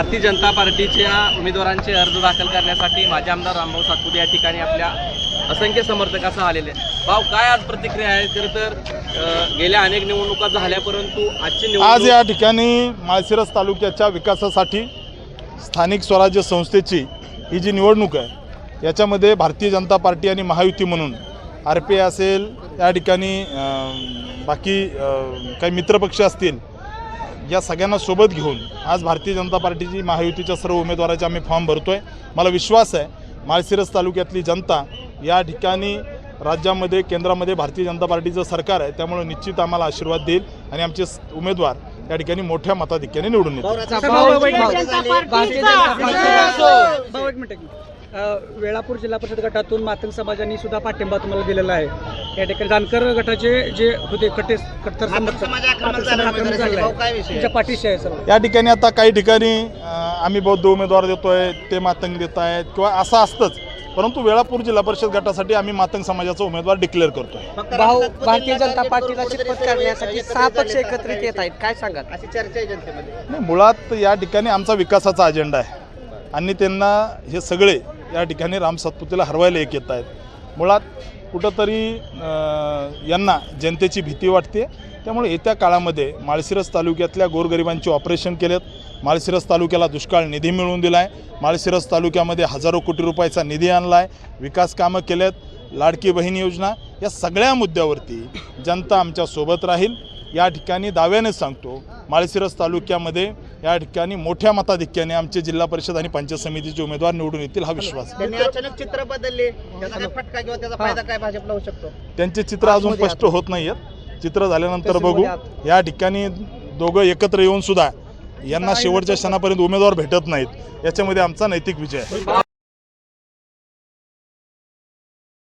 भारतीय जनता पार्टीच्या उमेदवारांचे अर्ज दाखल करण्यासाठी माजी आमदार रामभाऊ सातपुते या ठिकाणी आपल्या असंख्य समर्थकासह आलेले आहेत। भाऊ, काय आज प्रतिक्रिया आहे? तर गेल्या अनेक निवडणुका झाल्या, परंतु आज या ठिकाणी माळशिरस तालुक्याच्या विकासासाठी स्थानिक स्वराज्य संस्थेची ही जी निवडणूक आहे याच्यामध्ये भारतीय जनता पार्टी आणि महायुती म्हणून RP असेल, या ठिकाणी बाकी काही मित्रपक्ष असतील, या सगळ्यांना सोबत घेऊन आज भारतीय जनता पार्टीची महायुतीच्या सर्व उमेदवाराचे आम्ही फॉर्म भरतोय। मला विश्वास आहे माळशिरस तालुक्यातली जनता या ठिकाणी राज्यामध्ये केंद्रामध्ये भारतीय जनता पार्टीचं सरकार आहे, त्यामुळे निश्चित आम्हाला आशीर्वाद देईल आणि आमचे उमेदवार या ठिकाणी मोठ्या मताधिक्याने निवडून येतील। वेळापूर जिल्हा परिषद गटातून मातंग समाजाने सुद्धा पाठिंबा तुम्हाला दिलेला आहे। या ठिकाणी जानकर गटाचे जे होते कट्टर पाठीशी आहे सर। या ठिकाणी आता काही ठिकाणी आम्ही बौद्ध उमेदवार देतोय, ते मातंग देत आहेत किंवा असं असतंच, परंतु वेळापूर जिल्हा परिषद गटासाठी आम्ही मातंग समाजाचा उमेदवार डिक्लेअर करतोय। भारतीय जनता पार्टीला चितपट करण्यासाठी 6 पक्ष एकत्रित येत आहेत, काय सांगाल? अशी चर्चा आहे जनतेमध्ये। नाही, मुळात या ठिकाणी आमचा विकासाचा अजेंडा आहे आणि त्यांना हे सगळे या ठिकाणी राम सातपुतेला हरवायला एक येत आहेत। मुळात कुठंतरी यांना जनतेची भीती वाटते, त्यामुळे येत्या काळामध्ये माळशिरस तालुक्यातल्या गोरगरिबांचे ऑपरेशन केलेत, माळशिरस तालुक्याला दुष्काळ निधी मिळवून दिला आहे, माळशिरस तालुक्यामध्ये हजारो कोटी रुपयाचा निधी आणला आहे, विकास कामं केलेत, लाडकी बहीण योजना, या सगळ्या मुद्द्यावरती जनता आमच्या सोबत राहील। या ठिकाणी दाव्याने सांगतो, माळशिरस तालुक्यामध्ये या ठिकाणी मोठ्या मताधिक्याने आमचे जिल्हा परिषद आणि पंचायत समितीचे उमेदवार निवडून येतील हा विश्वास। त्यांनी अचानक चित्र बदलले, त्याचा काय फटका किंवा त्याचा फायदा काय भाजपला होऊ शकतो? त्यांचे चित्र अजून स्पष्ट होत नाही आहेत, चित्र झाल्यानंतर बघू। या ठिकाणी दोघं एकत्र येऊन सुद्धा यांना शेवटच्या क्षणापर्यंत उमेदवार भेटत नाहीत, याच्यामध्ये आमचा नैतिक विजय आहे।